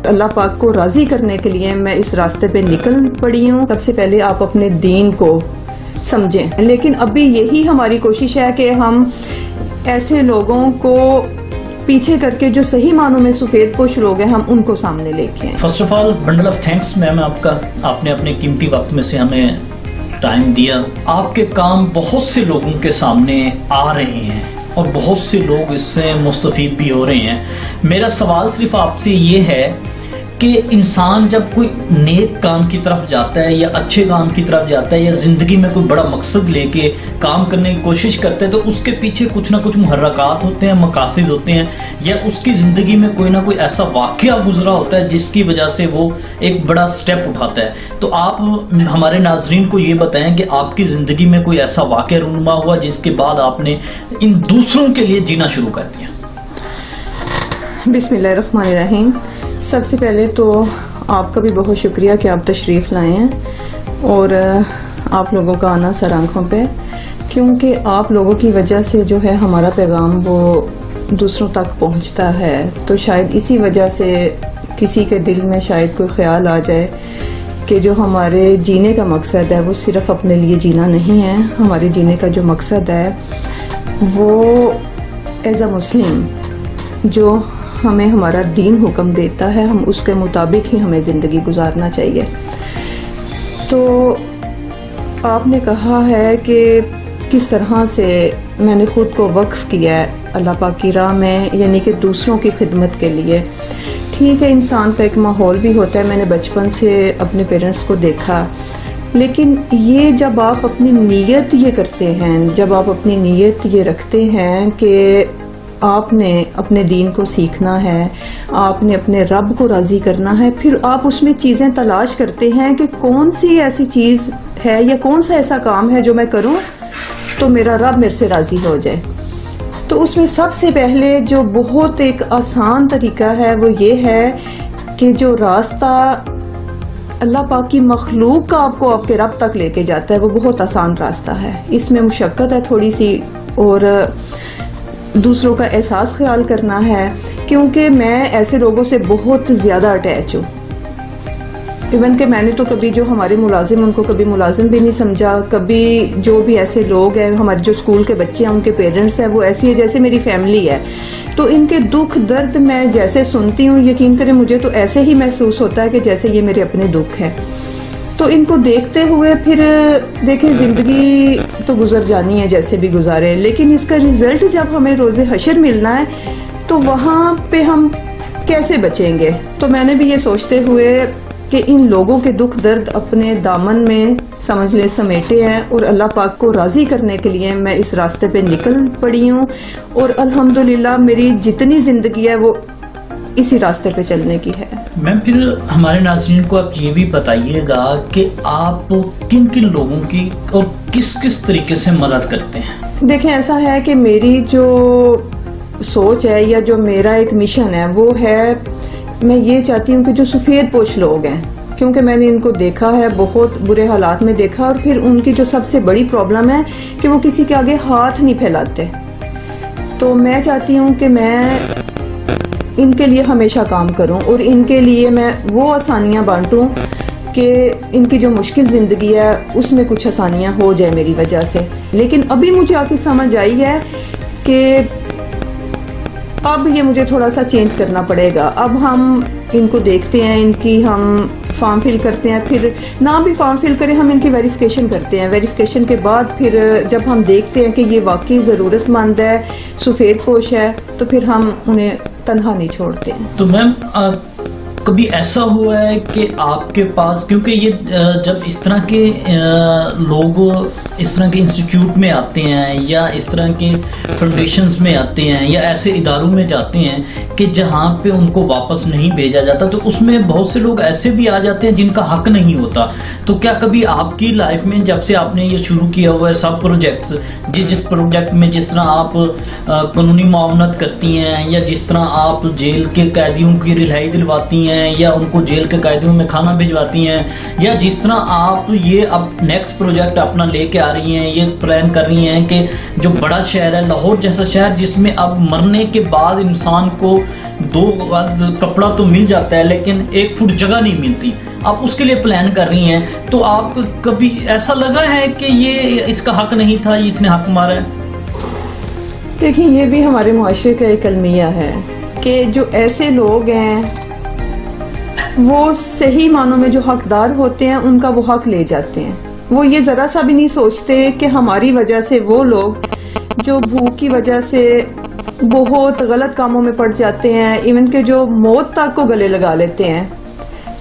اللہ پاک کو راضی کرنے کے لیے میں اس راستے پہ نکل پڑی ہوں. سب سے پہلے آپ اپنے دین کو سمجھیں، لیکن ابھی یہی ہماری کوشش ہے کہ ہم ایسے لوگوں کو پیچھے کر کے جو صحیح معنوں میں سفید پوش لوگ ہیں ہم ان کو سامنے لے کے آئیں. First of all bundle of thanks ma'am آپ کا، آپ نے اپنے قیمتی وقت میں سے ہمیں ٹائم دیا. آپ کے کام بہت سے لوگوں کے سامنے آ رہے ہیں اور بہت سے لوگ اس سے مستفید بھی ہو رہے ہیں. میرا سوال صرف آپ سے یہ ہے کہ انسان جب کوئی نیک کام کی طرف جاتا ہے یا اچھے کام کی طرف جاتا ہے یا زندگی میں کوئی بڑا مقصد لے کے کام کرنے کی کوشش کرتا ہے تو اس کے پیچھے کچھ نہ کچھ محرکات ہوتے ہیں، مقاصد ہوتے ہیں، یا اس کی زندگی میں کوئی نہ کوئی ایسا واقعہ گزرا ہوتا ہے جس کی وجہ سے وہ ایک بڑا سٹیپ اٹھاتا ہے. تو آپ ہمارے ناظرین کو یہ بتائیں کہ آپ کی زندگی میں کوئی ایسا واقعہ رونما ہوا جس کے بعد آپ نے ان دوسروں کے لیے جینا شروع کر دیا. بسم اللہ الرحمن الرحیم. سب سے پہلے تو آپ کا بھی بہت شکریہ کہ آپ تشریف لائے ہیں اور آپ لوگوں کا آنا سر آنکھوں پہ، کیونکہ آپ لوگوں کی وجہ سے جو ہے ہمارا پیغام وہ دوسروں تک پہنچتا ہے. تو شاید اسی وجہ سے کسی کے دل میں شاید کوئی خیال آ جائے کہ جو ہمارے جینے کا مقصد ہے وہ صرف اپنے لیے جینا نہیں ہے. ہمارے جینے کا جو مقصد ہے وہ ایز اے مسلم جو ہمیں ہمارا دین حکم دیتا ہے ہم اس کے مطابق ہی ہمیں زندگی گزارنا چاہیے. تو آپ نے کہا ہے کہ کس طرح سے میں نے خود کو وقف کیا ہے اللہ پاک کی راہ میں، یعنی کہ دوسروں کی خدمت کے لیے. ٹھیک ہے، انسان کا ایک ماحول بھی ہوتا ہے، میں نے بچپن سے اپنے پیرنٹس کو دیکھا، لیکن یہ جب آپ اپنی نیت یہ کرتے ہیں، جب آپ اپنی نیت یہ رکھتے ہیں کہ آپ نے اپنے دین کو سیکھنا ہے، آپ نے اپنے رب کو راضی کرنا ہے، پھر آپ اس میں چیزیں تلاش کرتے ہیں کہ کون سی ایسی چیز ہے یا کون سا ایسا کام ہے جو میں کروں تو میرا رب میرے سے راضی ہو جائے. تو اس میں سب سے پہلے جو بہت ایک آسان طریقہ ہے وہ یہ ہے کہ جو راستہ اللہ پاک کی مخلوق کا آپ کو آپ کے رب تک لے کے جاتا ہے وہ بہت آسان راستہ ہے. اس میں مشقت ہے تھوڑی سی اور دوسروں کا احساس خیال کرنا ہے، کیونکہ میں ایسے لوگوں سے بہت زیادہ اٹیچ ہوں. ایون کہ میں نے تو کبھی جو ہمارے ملازم ان کو کبھی ملازم بھی نہیں سمجھا، کبھی جو بھی ایسے لوگ ہیں ہمارے جو اسکول کے بچے ہیں ان کے پیرنٹس ہیں وہ ایسی ہے جیسے میری فیملی ہے. تو ان کے دکھ درد میں جیسے سنتی ہوں یقین کریں مجھے تو ایسے ہی محسوس ہوتا ہے کہ جیسے یہ میرے اپنے دکھ ہے. تو ان کو دیکھتے ہوئے پھر دیکھیں زندگی تو گزر جانی ہے جیسے بھی گزارے، لیکن اس کا رزلٹ جب ہمیں روز حشر ملنا ہے تو وہاں پہ ہم کیسے بچیں گے. تو میں نے بھی یہ سوچتے ہوئے کہ ان لوگوں کے دکھ درد اپنے دامن میں سمجھ لے سمیٹے ہیں اور اللہ پاک کو راضی کرنے کے لیے میں اس راستے پہ نکل پڑی ہوں اور الحمدللہ میری جتنی زندگی ہے وہ اسی راستے پہ چلنے کی ہے. میم پھر ہمارے ناظرین کو آپ یہ بھی بتائیے گا کہ آپ کن کن لوگوں کی اور کس کس طریقے سے مدد کرتے ہیں. دیکھیں ایسا ہے کہ میری جو سوچ ہے یا جو میرا ایک مشن ہے وہ ہے میں یہ چاہتی ہوں کہ جو سفید پوش لوگ ہیں، کیونکہ میں نے ان کو دیکھا ہے بہت برے حالات میں دیکھا، اور پھر ان کی جو سب سے بڑی پرابلم ہے کہ وہ کسی کے آگے ہاتھ نہیں پھیلاتے. تو میں چاہتی ہوں کہ میں ان کے لیے ہمیشہ کام کروں اور ان کے لیے میں وہ آسانیاں بانٹوں کہ ان کی جو مشکل زندگی ہے اس میں کچھ آسانیاں ہو جائے میری وجہ سے. لیکن ابھی مجھے آ کے سمجھ آئی ہے کہ اب یہ مجھے تھوڑا سا چینج کرنا پڑے گا. اب ہم ان کو دیکھتے ہیں، ان کی ہم فارم فل کرتے ہیں، پھر نہ بھی فارم فل کریں ہم ان کی ویریفیکیشن کرتے ہیں. ویریفیکیشن کے بعد پھر جب ہم دیکھتے ہیں کہ یہ واقعی ضرورت مند ہے، سفید پوش ہے، تو پھر ہم انہیں تنہا نہیں چھوڑتے ہیں. تو میم کبھی ایسا ہوا ہے کہ آپ کے پاس، کیونکہ یہ جب اس طرح کے لوگ اس طرح کے انسٹیٹیوٹ میں آتے ہیں یا اس طرح کے فاؤنڈیشنز میں آتے ہیں یا ایسے اداروں میں جاتے ہیں کہ جہاں پہ ان کو واپس نہیں بھیجا جاتا، تو اس میں بہت سے لوگ ایسے بھی آ جاتے ہیں جن کا حق نہیں ہوتا. تو کیا کبھی آپ کی لائف میں جب سے آپ نے یہ شروع کیا ہوا ہے سب پروجیکٹس، جس پروجیکٹ میں جس طرح آپ قانونی معاونت کرتی ہیں یا جس طرح آپ جیل کے قیدیوں کی رہائی دلواتی ہیں ہیں یا ان کو جیل کے قیدیوں میں کھانا بھجواتی ہیں، یا جس طرح آپ یہ اب نیکسٹ پروجیکٹ اپنا لے کے آ رہی ہیں، یہ پلان کر رہی ہیں کہ جو بڑا شہر ہے لاہور جیسا شہر جس میں اب مرنے کے بعد انسان کو 2 کپڑا تو مل جاتا ہے لیکن 1 فٹ جگہ نہیں ملتی، آپ اس کے لیے پلان کر رہی ہیں، تو آپ کبھی ایسا لگا ہے کہ یہ اس کا حق نہیں تھا، اس نے حق مارا ہے؟ دیکھیں یہ بھی ہمارے معاشرے کا ایک المیہ ہے کہ جو ایسے لوگ ہیں وہ صحیح معنوں میں جو حقدار ہوتے ہیں ان کا وہ حق لے جاتے ہیں، وہ یہ ذرا سا بھی نہیں سوچتے کہ ہماری وجہ سے وہ لوگ جو بھوک کی وجہ سے بہت غلط کاموں میں پڑ جاتے ہیں، ایون کہ جو موت تک کو گلے لگا لیتے ہیں،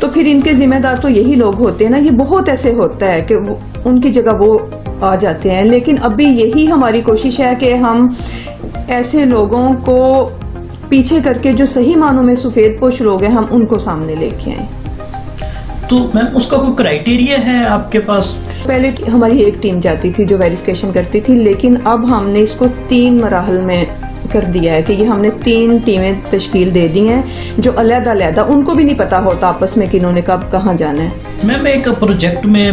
تو پھر ان کے ذمہ دار تو یہی لوگ ہوتے ہیں نا۔ یہ بہت ایسے ہوتا ہے کہ ان کی جگہ وہ آ جاتے ہیں، لیکن ابھی یہی ہماری کوشش ہے کہ ہم ایسے لوگوں کو پیچھے کر کے جو صحیح معنوں میں سفید پوش لوگ ہیں ہم ان کو سامنے لے کے آئیں۔ تو میم اس کا کوئی کرائیٹیریا ہے آپ کے پاس؟ پہلے ہماری ایک ٹیم جاتی تھی جو ویریفیکیشن کرتی تھی، لیکن اب ہم نے اس کو 3 مراحل میں کر دیا ہے کہ یہ ہم نے 3 ٹیمیں تشکیل دے دی ہیں جو علیحدہ علیحدہ، ان کو بھی نہیں پتا ہوتا آپس میں کہ انہوں نے کب کہاں جانا ہے۔ میم ایک پروجیکٹ میں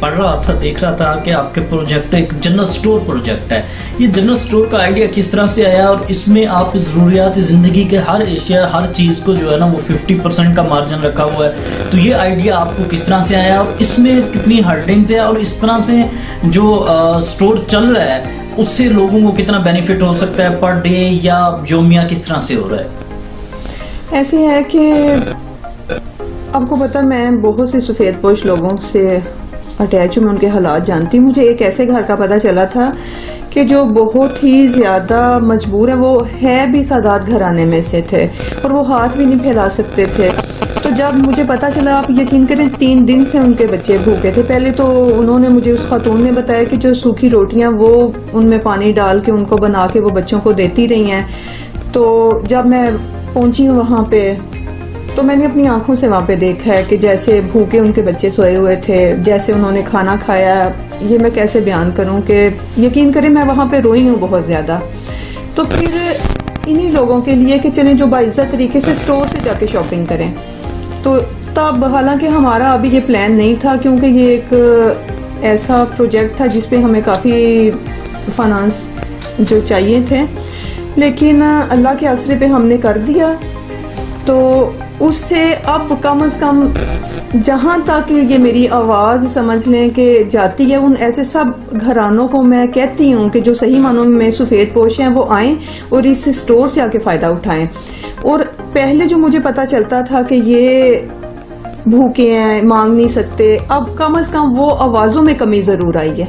پڑھ رہا تھا، دیکھ رہا تھا کہ آپ کے پروجیکٹ ایک جنرل سٹور پروجیکٹ ہے، یہ جنرل سٹور کا آئیڈیا کس طرح سے آیا اور اس میں آپ ضروریات زندگی کے ہر اشیاء ہر چیز کو جو ہے نا وہ 50% کا مارجن رکھا ہوا ہے، تو یہ آئیڈیا آپ کو کس طرح سے آیا اور اس میں کتنی ہرڈنگز ہے اور اس طرح سے جو سٹور چل رہا ہے اس سے لوگوں کو کتنا بینیفٹ ہو سکتا ہے پر ڈے یا یومیہ کس طرح سے ہو رہا ہے؟ ایسے ہے کہ آپ کو پتا میں بہت سے سفید پوش لوگوں سے اٹیچ ہوں، میں ان کے حالات جانتی ہوں۔ مجھے ایک ایسے گھر کا پتہ چلا تھا کہ جو بہت ہی زیادہ مجبور ہیں، وہ ہے بھی سادات گھرانے میں سے تھے اور وہ ہاتھ بھی نہیں پھیلا سکتے تھے۔ تو جب مجھے پتا چلا، آپ یقین کریں 3 دن سے ان کے بچے بھوکے تھے۔ پہلے تو انہوں نے مجھے اس خاتون نے بتایا کہ جو سوکھی روٹیاں وہ ان میں پانی ڈال کے ان کو بنا کے وہ بچوں کو دیتی رہی ہیں۔ تو جب میں پہنچی ہوں وہاں پہ تو میں نے اپنی آنکھوں سے وہاں پہ دیکھا ہے کہ جیسے بھوکے ان کے بچے سوئے ہوئے تھے، جیسے انہوں نے کھانا کھایا، یہ میں کیسے بیان کروں کہ یقین کریں میں وہاں پہ روئی ہوں بہت زیادہ۔ تو پھر انہی لوگوں کے لیے کہ چلیں جو باعزت طریقے سے سٹور سے جا کے شاپنگ کریں، تو تب حالانکہ ہمارا ابھی یہ پلان نہیں تھا کیونکہ یہ ایک ایسا پروجیکٹ تھا جس پہ ہمیں کافی فائنانس جو چاہیے تھے، لیکن اللہ کے آسرے پہ ہم نے کر دیا۔ تو اس سے اب کم از کم جہاں تک یہ میری آواز سمجھ لیں کہ جاتی ہے، ان ایسے سب گھرانوں کو میں کہتی ہوں کہ جو صحیح معنوں میں سفید پوش ہیں وہ آئیں اور اس سٹور سے آ کے فائدہ اٹھائیں۔ اور پہلے جو مجھے پتا چلتا تھا کہ یہ بھوکے ہیں، مانگ نہیں سکتے، اب کم از کم وہ آوازوں میں کمی ضرور آئی ہے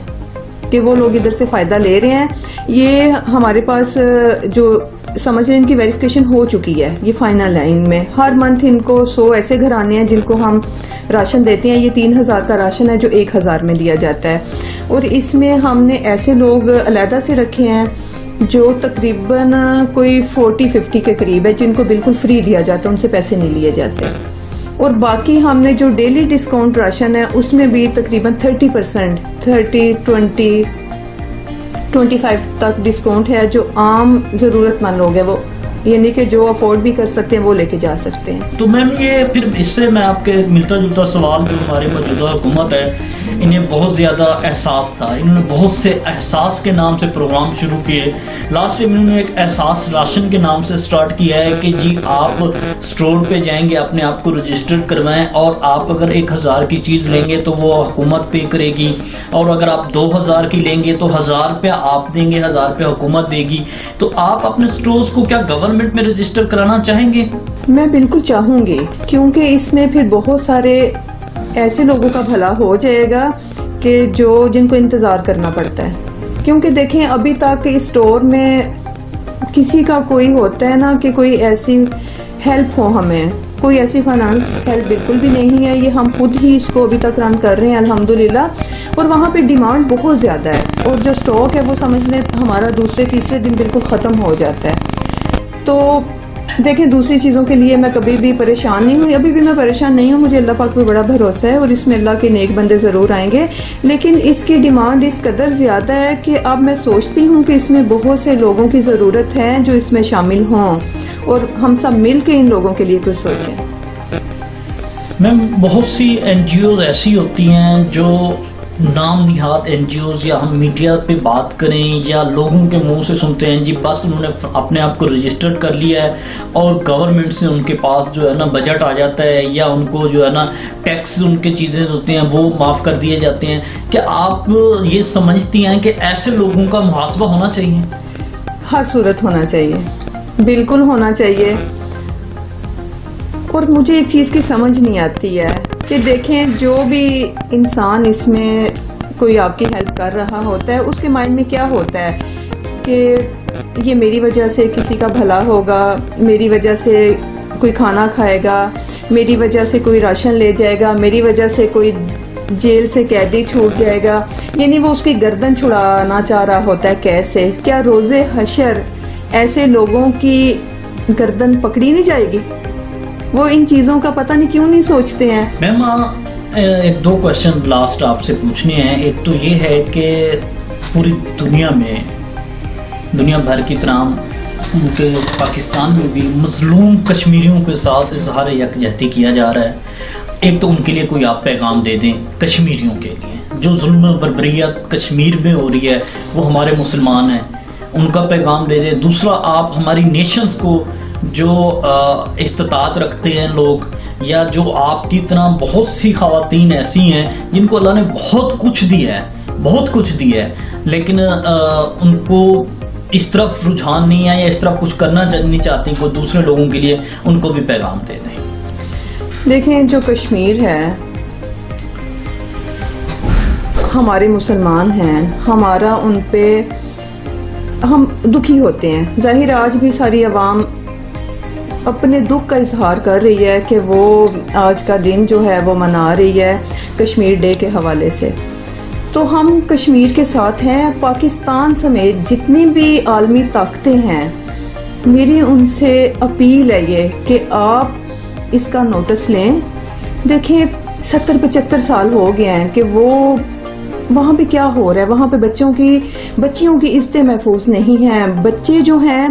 کہ وہ لوگ ادھر سے فائدہ لے رہے ہیں۔ یہ ہمارے پاس جو سمجھ لیں ان کی ویریفیکیشن ہو چکی ہے، یہ فائنل ہے۔ ان میں ہر منتھ ان کو 100 ایسے گھرانے ہیں جن کو ہم راشن دیتے ہیں۔ یہ 3000 کا راشن ہے جو 1000 میں دیا جاتا ہے، اور اس میں ہم نے ایسے لوگ علیحدہ سے رکھے ہیں جو تقریباً کوئی 40-50 کے قریب ہے جن کو بالکل فری دیا جاتا ہے، ان سے پیسے نہیں لیے جاتے۔ اور باقی ہم نے جو ڈیلی ڈسکاؤنٹ راشن ہے اس میں بھی تقریباً 30%، 30، 25 تک ڈسکاؤنٹ ہے جو عام ضرورت مند لوگ ہیں، وہ یعنی کہ جو افورڈ بھی کر سکتے ہیں وہ لے کے جا سکتے ہیں۔ تو میم یہ پھر اس سے میں آپ کے ملتا جلتا سوال جو ہماری موجودہ حکومت ہے انہیں بہت زیادہ احساس تھا، انہوں نے بہت سے احساس کے نام سے پروگرام شروع کیے۔ لاسٹ ٹائم انہوں نے ایک احساس راشن کے نام سے سٹارٹ کیا ہے کہ جی آپ سٹور پہ جائیں گے، اپنے آپ کو رجسٹر کروائیں، اور آپ اگر 1000 کی چیز لیں گے تو وہ حکومت پے کرے گی، اور اگر آپ 2000 کی لیں گے تو 1000 روپیہ آپ دیں گے، 1000 روپیہ حکومت دے گی۔ تو آپ اپنے سٹورز کو کیا گورنمنٹ میں رجسٹر کرانا چاہیں گے؟ میں بالکل چاہوں گی، کیونکہ اس میں پھر بہت سارے ایسے لوگوں کا بھلا ہو جائے گا کہ جن کو انتظار کرنا پڑتا ہے۔ کیونکہ دیکھیں ابھی تک اس سٹور میں کسی کا کوئی ہوتا ہے نا کہ کوئی ایسی ہیلپ ہو، ہمیں کوئی ایسی فائنانس ہیلپ بالکل بھی نہیں ہے۔ یہ ہم خود ہی اس کو ابھی تک رن کر رہے ہیں الحمدللہ، اور وہاں پہ ڈیمانڈ بہت زیادہ ہے، اور جو سٹاک ہے وہ سمجھ لیں ہمارا دوسرے تیسرے دن بالکل ختم ہو جاتا ہے۔ تو دیکھیں دوسری چیزوں کے لیے میں کبھی بھی پریشان نہیں ہوئی، ابھی بھی میں پریشان نہیں ہوں، مجھے اللہ پاک پہ بڑا بھروسہ ہے اور اس میں اللہ کے نیک بندے ضرور آئیں گے، لیکن اس کی ڈیمانڈ اس قدر زیادہ ہے کہ اب میں سوچتی ہوں کہ اس میں بہت سے لوگوں کی ضرورت ہے جو اس میں شامل ہوں، اور ہم سب مل کے ان لوگوں کے لیے کچھ سوچیں۔ میم بہت سی این جی اوز ایسی ہوتی ہیں جو نام نہاد این جی اوز، یا ہم میڈیا پہ بات کریں یا لوگوں کے منہ سے سنتے ہیں جی بس انہوں نے اپنے آپ کو رجسٹرڈ کر لیا ہے اور گورنمنٹ سے ان کے پاس جو ہے نا بجٹ آ جاتا ہے، یا ان کو جو ہے نا ٹیکس ان کے چیزیں ہوتی ہیں وہ معاف کر دیے جاتے ہیں. کیا آپ یہ سمجھتی ہیں کہ ایسے لوگوں کا محاسبہ ہونا چاہیے؟ ہر صورت ہونا چاہیے، بالکل ہونا چاہیے. اور مجھے ایک چیز کی سمجھ نہیں آتی ہے کہ دیکھیں جو بھی انسان اس میں کوئی آپ کی ہیلپ کر رہا ہوتا ہے اس کے مائنڈ میں کیا ہوتا ہے کہ یہ میری وجہ سے کسی کا بھلا ہوگا، میری وجہ سے کوئی کھانا کھائے گا، میری وجہ سے کوئی راشن لے جائے گا، میری وجہ سے کوئی جیل سے قیدی چھوٹ جائے گا. یعنی وہ اس کی گردن چھڑانا چاہ رہا ہوتا ہے. کیسے؟ کیا روز حشر ایسے لوگوں کی گردن پکڑی نہیں جائے گی؟ وہ ان چیزوں کا پتہ نہیں کیوں نہیں سوچتے ہیں. میم ایک دو کوشچن لاسٹ آپ سے پوچھنے ہیں. ایک تو یہ ہے کہ پوری دنیا میں، دنیا بھر کی طرح کہ پاکستان میں بھی مظلوم کشمیریوں کے ساتھ اظہار یکجہتی کیا جا رہا ہے. ایک تو ان کے لیے کوئی آپ پیغام دے دیں کشمیریوں کے لیے، جو ظلم و بربریت کشمیر میں ہو رہی ہے وہ ہمارے مسلمان ہیں، ان کا پیغام دے دیں. دوسرا آپ ہماری نیشنز کو جو استطاعت رکھتے ہیں لوگ، یا جو آپ کی طرح بہت سی خواتین ایسی ہیں جن کو اللہ نے بہت کچھ دیا ہے، بہت کچھ دیا ہے، لیکن ان کو اس طرف رجحان نہیں ہے یا اس طرف کچھ کرنا نہیں چاہتی کوئی دوسرے لوگوں کے لیے، ان کو بھی پیغام دے دیں. دیکھیں جو کشمیر ہے، ہمارے مسلمان ہیں، ہمارا ان پہ ہم دکھی ہوتے ہیں. ظاہر آج بھی ساری عوام اپنے دکھ کا اظہار کر رہی ہے کہ وہ آج کا دن جو ہے وہ منا رہی ہے کشمیر ڈے کے حوالے سے. تو ہم کشمیر کے ساتھ ہیں. پاکستان سمیت جتنی بھی عالمی طاقتیں ہیں، میری ان سے اپیل ہے یہ کہ آپ اس کا نوٹس لیں. دیکھیں 70-75 سال ہو گئے ہیں کہ وہ وہاں پہ کیا ہو رہا ہے. وہاں پہ بچیوں کی عزتیں محفوظ نہیں ہیں. بچے جو ہیں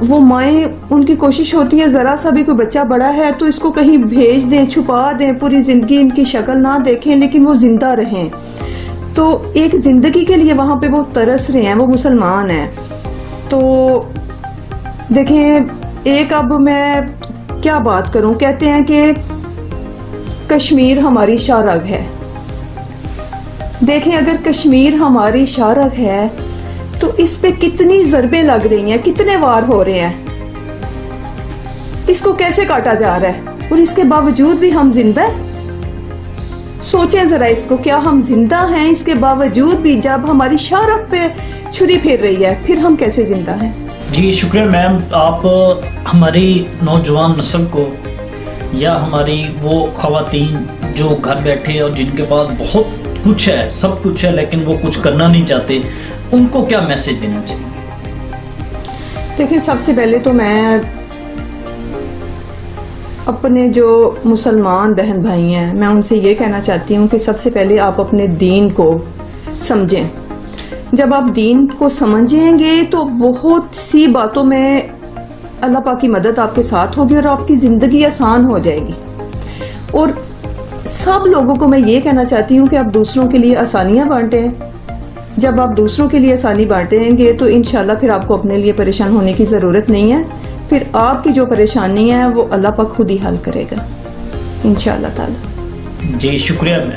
وہ مائیں، ان کی کوشش ہوتی ہے ذرا سا بھی کوئی بچہ بڑا ہے تو اس کو کہیں بھیج دیں، چھپا دیں، پوری زندگی ان کی شکل نہ دیکھیں لیکن وہ زندہ رہیں. تو ایک زندگی کے لیے وہاں پہ وہ ترس رہے ہیں، وہ مسلمان ہیں. تو دیکھیں ایک اب میں کیا بات کروں، کہتے ہیں کہ کشمیر ہماری شاہ ہے. دیکھیں اگر کشمیر ہماری شاہ ہے تو اس پہ کتنی ضربیں لگ رہی ہیں، کتنے وار ہو رہے ہیں، اس کو کیسے کاٹا جا رہا ہے اور اس کے باوجود بھی ہم زندہ ہیں. سوچیں ذرا اس کو، کیا ہم زندہ ہیں اس کے باوجود بھی؟ جب ہماری شاہ پہ چھری پھیر رہی ہے پھر ہم کیسے زندہ ہیں؟ جی شکریہ میم. آپ ہماری نوجوان نسل کو یا ہماری وہ خواتین جو گھر بیٹھے اور جن کے پاس بہت کچھ ہے، سب کچھ ہے، لیکن وہ کچھ کرنا نہیں چاہتے، ان کو کیا میسج دینا چاہیے؟ دیکھیں سب سے پہلے تو میں اپنے جو مسلمان بہن بھائی ہیں میں ان سے یہ کہنا چاہتی ہوں کہ سب سے پہلے آپ اپنے دین کو سمجھیں. جب آپ دین کو سمجھیں گے تو بہت سی باتوں میں اللہ پاک کی مدد آپ کے ساتھ ہوگی اور آپ کی زندگی آسان ہو جائے گی. اور سب لوگوں کو میں یہ کہنا چاہتی ہوں کہ آپ دوسروں کے لیے آسانیاں بانٹیں. جب آپ دوسروں کے لیے آسانی بانٹیں گے تو انشاءاللہ پھر آپ کو اپنے لیے پریشان ہونے کی ضرورت نہیں ہے. پھر آپ کی جو پریشانی ہے وہ اللہ پاک خود ہی حل کرے گا انشاءاللہ تعالی. جی شکریہ میم.